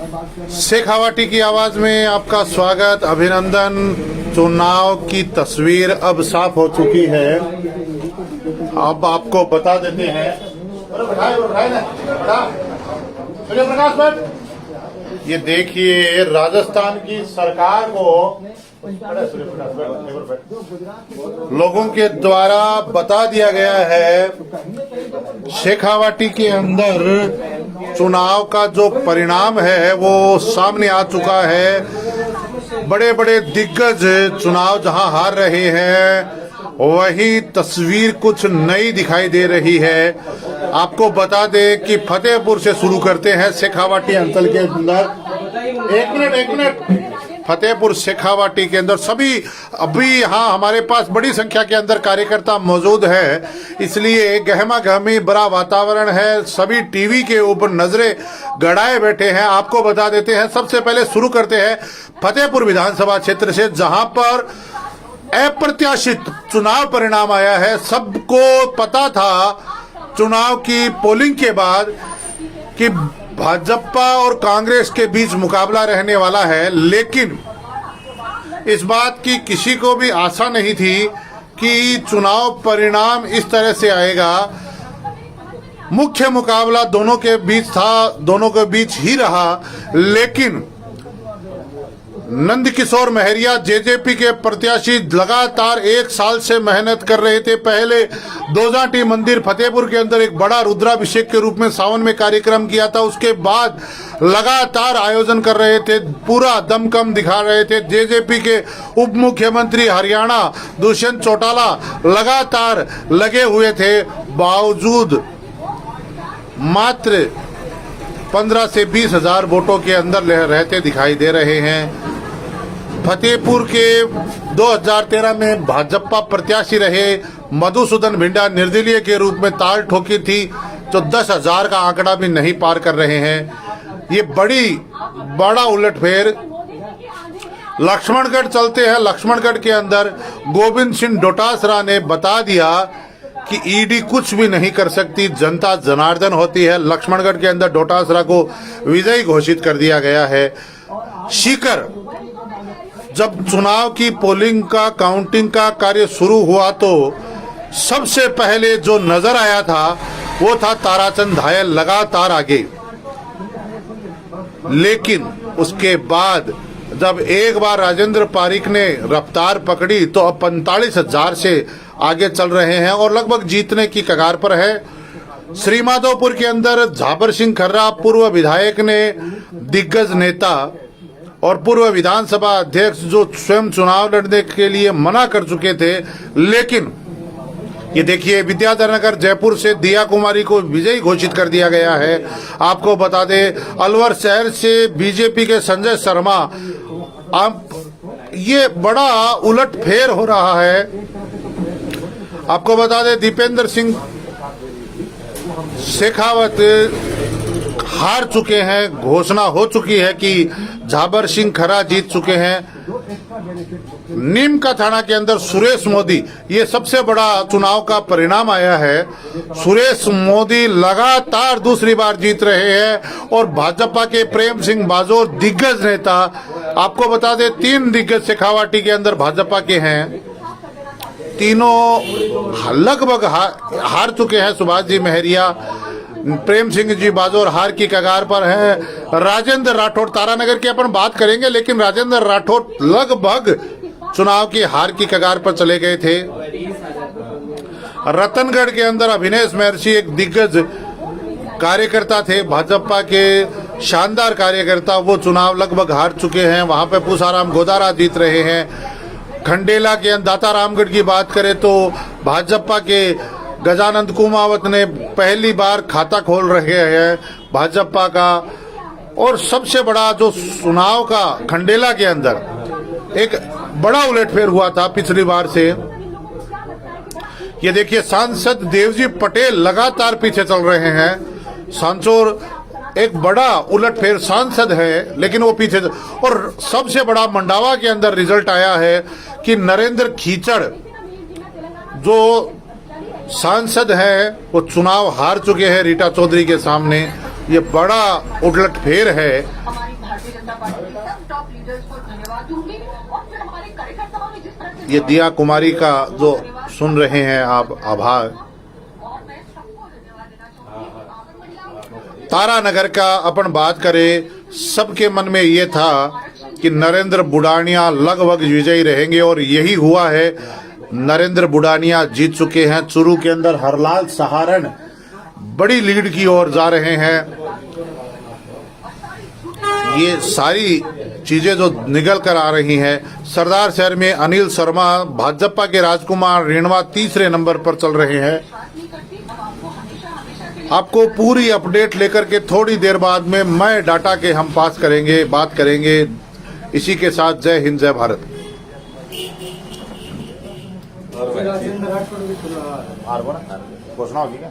शेखावाटी की आवाज में आपका स्वागत, अभिनंदन। चुनाव की तस्वीर अब साफ हो चुकी है। अब आपको बता देते हैं। ये देखिए, राजस्थान की सरकार को लोगों के द्वारा बता दिया गया है शेखावाटी के अंदर चुनाव का जो परिणाम है वो सामने आ चुका है। बड़े बड़े दिग्गज चुनाव जहां हार रहे हैं वही तस्वीर कुछ नई दिखाई दे रही है। आपको बता दें कि फतेहपुर से शुरू करते हैं। शेखावाटी अंचल के अंदर एक मिनट फतेहपुर शेखावाटी के अंदर सभी अभी यहाँ हमारे पास बड़ी संख्या के अंदर कार्यकर्ता मौजूद है, इसलिए गहमा गहमी बड़ा वातावरण है। सभी टीवी के ऊपर नजरें गड़ाए बैठे हैं। आपको बता देते हैं, सबसे पहले शुरू करते हैं फतेहपुर विधानसभा क्षेत्र से, जहां पर अप्रत्याशित चुनाव परिणाम आया है। सबको पता था चुनाव की पोलिंग के बाद कि भाजपा और कांग्रेस के बीच मुकाबला रहने वाला है, लेकिन इस बात की किसी को भी आशा नहीं थी कि चुनाव परिणाम इस तरह से आएगा। मुख्य मुकाबला दोनों के बीच था, दोनों के बीच ही रहा, लेकिन नंदकिशोर महरिया जेजेपी के प्रत्याशी लगातार एक साल से मेहनत कर रहे थे। पहले दोजाटी मंदिर फतेहपुर के अंदर एक बड़ा रुद्राभिषेक के रूप में सावन में कार्यक्रम किया था। उसके बाद लगातार आयोजन कर रहे थे, पूरा दमखम दिखा रहे थे। जेजेपी के उप मुख्यमंत्री हरियाणा दुष्यंत चौटाला लगातार लगे हुए थे, बावजूद मात्र 15 से 20 हजार वोटों के अंदर रहते दिखाई दे रहे हैं। फतेहपुर के 2013 में भाजपा प्रत्याशी रहे मधुसूदन भिंडा निर्दलीय के रूप में ताल ठोकी थी, जो 10,000 का आंकड़ा भी नहीं पार कर रहे हैं। ये बड़ा उलटफेर लक्ष्मणगढ़ चलते हैं। लक्ष्मणगढ़ के अंदर गोविंद सिंह डोटासरा ने बता दिया कि ईडी कुछ भी नहीं कर सकती, जनता जनार्दन होती है। लक्ष्मणगढ़ के अंदर डोटासरा को विजयी घोषित कर दिया गया है। सीकर जब चुनाव की पोलिंग का काउंटिंग का कार्य शुरू हुआ तो सबसे पहले जो नजर आया था वो था ताराचंद धायल लगातार आगे, लेकिन उसके बाद जब एक बार राजेंद्र पारीक ने रफ्तार पकड़ी तो अब 45,000 से आगे चल रहे हैं और लगभग जीतने की कगार पर है। श्रीमाधोपुर के अंदर झाबर सिंह खर्रा पूर्व विधायक ने दिग्गज नेता और पूर्व विधानसभा अध्यक्ष जो स्वयं चुनाव लड़ने के लिए मना कर चुके थे, लेकिन ये देखिए विद्याधर नगर जयपुर से दिया कुमारी को विजयी घोषित कर दिया गया है। आपको बता दें अलवर शहर से बीजेपी के संजय शर्मा, आप ये बड़ा उलटफेर हो रहा है। आपको बता दें दीपेंद्र सिंह शेखावत हार चुके हैं, घोषणा हो चुकी है कि झाबर सिंह खरा जीत चुके हैं। नीम का थाना के अंदर सुरेश मोदी, ये सबसे बड़ा चुनाव का परिणाम आया है। सुरेश मोदी लगातार दूसरी बार जीत रहे हैं और भाजपा के प्रेम सिंह बाजोर दिग्गज नेता, आपको बता दें 3 दिग्गज शेखावाटी के अंदर भाजपा के हैं, तीनों लगभग हार चुके हैं। सुभाष जी महरिया, प्रेम सिंह जी बाजोर हार की कगार पर है। राजेंद्र राठौड़, तारानगर की अपन बात करेंगे, लेकिन राजेंद्र राठौड़ लगभग चुनाव की हार की कगार पर चले गए थे। रतनगढ़ के अंदर अभिनेश महर्षि एक दिग्गज कार्यकर्ता थे, भाजपा के शानदार कार्यकर्ता, वो चुनाव लगभग हार चुके हैं। वहां पे पूसाराम गोदारा जीत रहे हैं। खंडेला के दाता रामगढ़ की बात करें तो भाजपा के गजानंद कुमावत ने पहली बार खाता खोल रहे हैं भाजपा का। और सबसे बड़ा जो चुनाव का खंडेला के अंदर एक बड़ा उलटफेर हुआ था पिछली बार से, ये देखिए सांसद देवजी पटेल लगातार पीछे चल रहे हैं। सांचौर एक बड़ा उलटफेर सांसद है लेकिन वो पीछे। और सबसे बड़ा मंडावा के अंदर रिजल्ट आया है कि नरेंद्र खीचड़ जो सांसद है वो चुनाव हार चुके हैं रीटा चौधरी के सामने। ये बड़ा उलटफेर है। जनता पार्टी के सब टॉप लीडर्स को धन्यवाद दूंगी और फिर हमारे कार्यकर्ताओं ने जिस तरह से ये दिया कुमारी का जो सुन रहे हैं आप आभार, और मैं सबको धन्यवाद देना चाहूंगी। तारानगर का अपन बात करें, सबके मन में ये था कि नरेंद्र बुढ़ानिया लगभग विजयी रहेंगे और यही हुआ है। नरेंद्र बुढ़ानिया जीत चुके हैं। चुरू के अंदर हरलाल सहारण बड़ी लीड की ओर जा रहे हैं। ये सारी चीजें जो निकल कर आ रही हैं, सरदार शहर में अनिल शर्मा भाजपा के राजकुमार रेणवा तीसरे नंबर पर चल रहे हैं। आपको पूरी अपडेट लेकर के थोड़ी देर बाद में मैं डाटा के हम पास करेंगे, बात करेंगे। इसी के साथ जय हिंद, जय भारत। घोषणा होगी क्या?